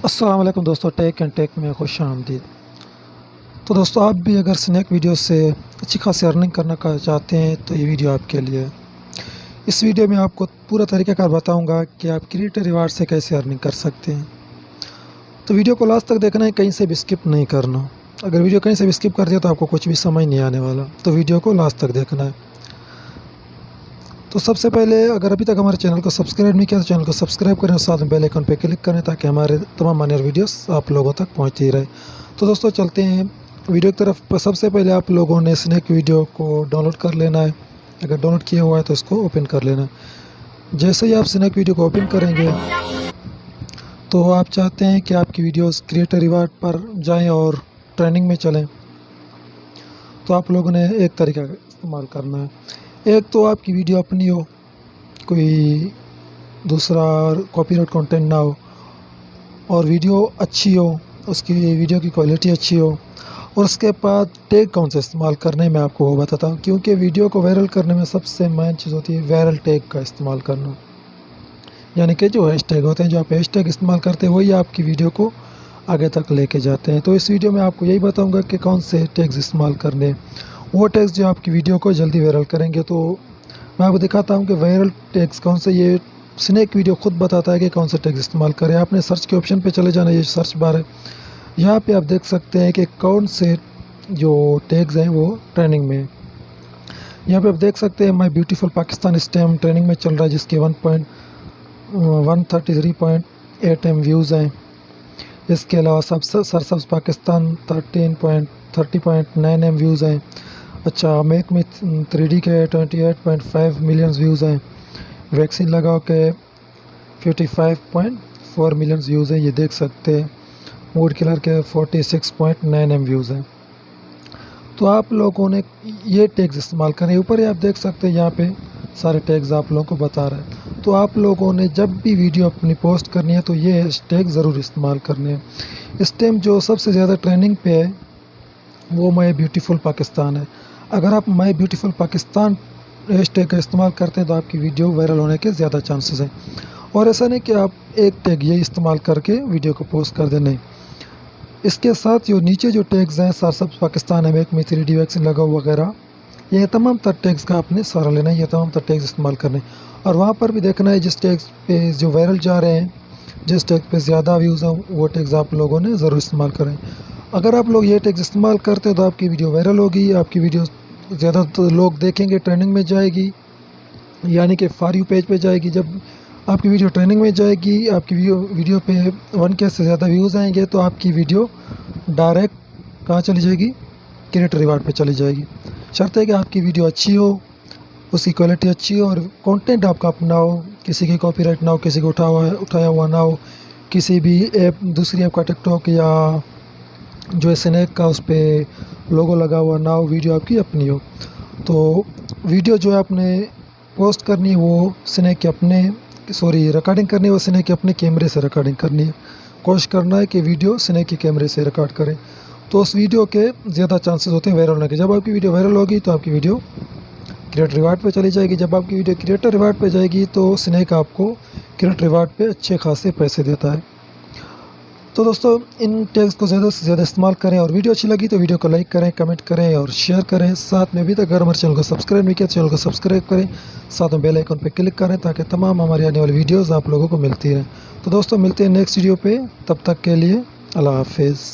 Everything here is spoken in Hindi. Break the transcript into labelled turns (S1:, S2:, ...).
S1: अस्सलाम वालेकुम दोस्तों, टेक एंड टेक में खुश आमदीद। तो दोस्तों, आप भी अगर स्नैक वीडियो से अच्छी खासी अर्निंग करना चाहते हैं तो ये वीडियो आपके लिए है। इस वीडियो में आपको पूरा तरीक़ाकार बताऊंगा कि आप क्रिएटर रिवार्ड से कैसे अर्निंग कर सकते हैं। तो वीडियो को लास्ट तक देखना है, कहीं से भी स्किप नहीं करना। अगर वीडियो कहीं से भी स्किप कर दिया तो आपको कुछ भी समझ नहीं आने वाला, तो वीडियो को लास्ट तक देखना है। तो सबसे पहले, अगर अभी तक हमारे चैनल को सब्सक्राइब नहीं किया तो चैनल को सब्सक्राइब करें और साथ में बेल आइकन पर क्लिक करें ताकि हमारे तमाम आने वाले वीडियोस आप लोगों तक पहुंचती रहे। तो दोस्तों, चलते हैं वीडियो की तरफ। सबसे पहले आप लोगों ने स्नैक वीडियो को डाउनलोड कर लेना है। अगर डाउनलोड किया हुआ है तो इसको ओपन कर लेना है। जैसे ही आप स्नैक वीडियो को ओपन करेंगे तो आप चाहते हैं कि आपकी वीडियोस क्रिएटर रिवार्ड पर जाएं और ट्रेंडिंग में चलें, तो आप लोगों ने एक तरीका इस्तेमाल करना है। एक तो आपकी वीडियो अपनी हो, कोई दूसरा कॉपीराइट कंटेंट ना हो, और वीडियो अच्छी हो, उसकी वीडियो की क्वालिटी अच्छी हो, और उसके बाद टैग कौन सा इस्तेमाल करने में आपको वो बताता हूँ। क्योंकि वीडियो को वायरल करने में सबसे मेन चीज़ होती है वायरल टैग का इस्तेमाल करना। यानी कि जो हैशटैग होते हैं, जो आप हैशटैग इस्तेमाल करते हैं, वही आपकी वीडियो को आगे तक लेके जाते हैं। तो इस वीडियो में आपको यही बताऊँगा कि कौन से टैग्स इस्तेमाल करने, वो टैग्स जो आपकी वीडियो को जल्दी वायरल करेंगे। तो मैं आपको दिखाता हूँ कि वायरल टैग्स कौन से। ये स्नैक वीडियो खुद बताता है कि कौन से टैग्स इस्तेमाल करें। आपने सर्च के ऑप्शन पे चले जाना, ये सर्च बार है, यहाँ पे आप देख सकते हैं कि कौन से जो टैग्स हैं वो ट्रेंडिंग में है। यहाँ पे आप देख सकते हैं माई ब्यूटीफुल पाकिस्तान इस टाइम ट्रेंडिंग में चल रहा है, जिसके 133.8 M व्यूज़ हैं। इसके अलावा सरसब्ज पाकिस्तान 30.9 M व्यूज़ हैं। अच्छा, मेक मी 3D के 28.5 मिलियन व्यूज़ हैं। वैक्सीन लगाओ के 55.4 मिलियन व्यूज़ हैं, ये देख सकते हैं। मूड किलर के 46.9 M व्यूज़ हैं। तो आप लोगों ने ये टैग्स इस्तेमाल करें। ऊपर ही आप देख सकते हैं, यहाँ पे सारे टैग्स आप लोगों को बता रहा है। तो आप लोगों ने जब भी वीडियो अपनी पोस्ट करनी है तो ये टैग ज़रूर इस्तेमाल करने हैं। इस टाइम जो सबसे ज़्यादा ट्रेंडिंग पे है वो माई ब्यूटीफुल पाकिस्तान है। अगर आप माई ब्यूटीफुल पाकिस्तान हैशटैग का इस्तेमाल करते हैं तो आपकी वीडियो वायरल होने के ज़्यादा चांसेस हैं। और ऐसा नहीं कि आप एक टैग ये इस्तेमाल करके वीडियो को पोस्ट कर दें, नहीं। इसके साथ जो नीचे जो टैग्स हैं, सरसब्ज पाकिस्तान है, मेक मी 3D वैक्सीन लगाओ वगैरह, ये तमाम तर टैग्स का आपने सहारा लेना है। ये तमाम तर टैग्स इस्तेमाल करने और वहाँ पर भी देखना है जिस टैग्स पे जो वायरल जा रहे हैं, जिस टैग पे ज़्यादा व्यूज़ हैं, वो टैग्स आप लोगों ने ज़रूर इस्तेमाल करें। अगर आप लोग ये टैग्स इस्तेमाल करते हैं तो आपकी वीडियो वायरल होगी, आपकी वीडियो ज़्यादा तो लोग देखेंगे, ट्रेंडिंग में जाएगी, यानी कि फॉर यू पेज पे जाएगी। जब आपकी वीडियो ट्रेंडिंग में जाएगी, आपकी वीडियो पे 1K से ज़्यादा व्यूज़ आएंगे, तो आपकी वीडियो डायरेक्ट कहाँ चली जाएगी, क्रिएटर रिवार्ड पे चली जाएगी। शर्त है कि आपकी वीडियो अच्छी हो, उसकी क्वालिटी अच्छी हो और कंटेंट आपका अपना हो, किसी की कॉपीराइट ना हो, किसी को उठाया हुआ ना हो, किसी भी ऐप, दूसरी ऐप का टिकटॉक या जो स्नैक का उस पर लोगो लगा हुआ ना हो, वीडियो आपकी अपनी हो। तो वीडियो जो है आपने पोस्ट करनी है वो स्नैक के अपने रिकॉर्डिंग करनी है वो स्नैक के अपने कैमरे से रिकॉर्डिंग करनी है। कोशिश करना है कि वीडियो स्नैक के कैमरे से रिकॉर्ड करें, तो उस वीडियो के ज़्यादा चांसेस होते हैं वायरल होने के। जब आपकी वीडियो वायरल होगी तो आपकी वीडियो क्रिएटर रिवार्ड पे चली जाएगी। जब आपकी वीडियो क्रिएटर रिवार्ड पे जाएगी तो स्नैक आपको क्रिएटर रिवार्ड पे अच्छे खासे पैसे देता है। तो दोस्तों, इन टैग्स को ज़्यादा से ज़्यादा इस्तेमाल करें और वीडियो अच्छी लगी तो वीडियो को लाइक करें, कमेंट करें और शेयर करें। साथ में अभी तक अगर हमारे चैनल को सब्सक्राइब नहीं किया तो चैनल को सब्सक्राइब करें, साथ में बेल आइकन पर क्लिक करें ताकि तमाम हमारी आने वाली वीडियोज़ आप लोगों को मिलती रहें। तो दोस्तों, मिलते हैं नेक्स्ट वीडियो पे, तब तक के लिए अल्लाह हाफिज़।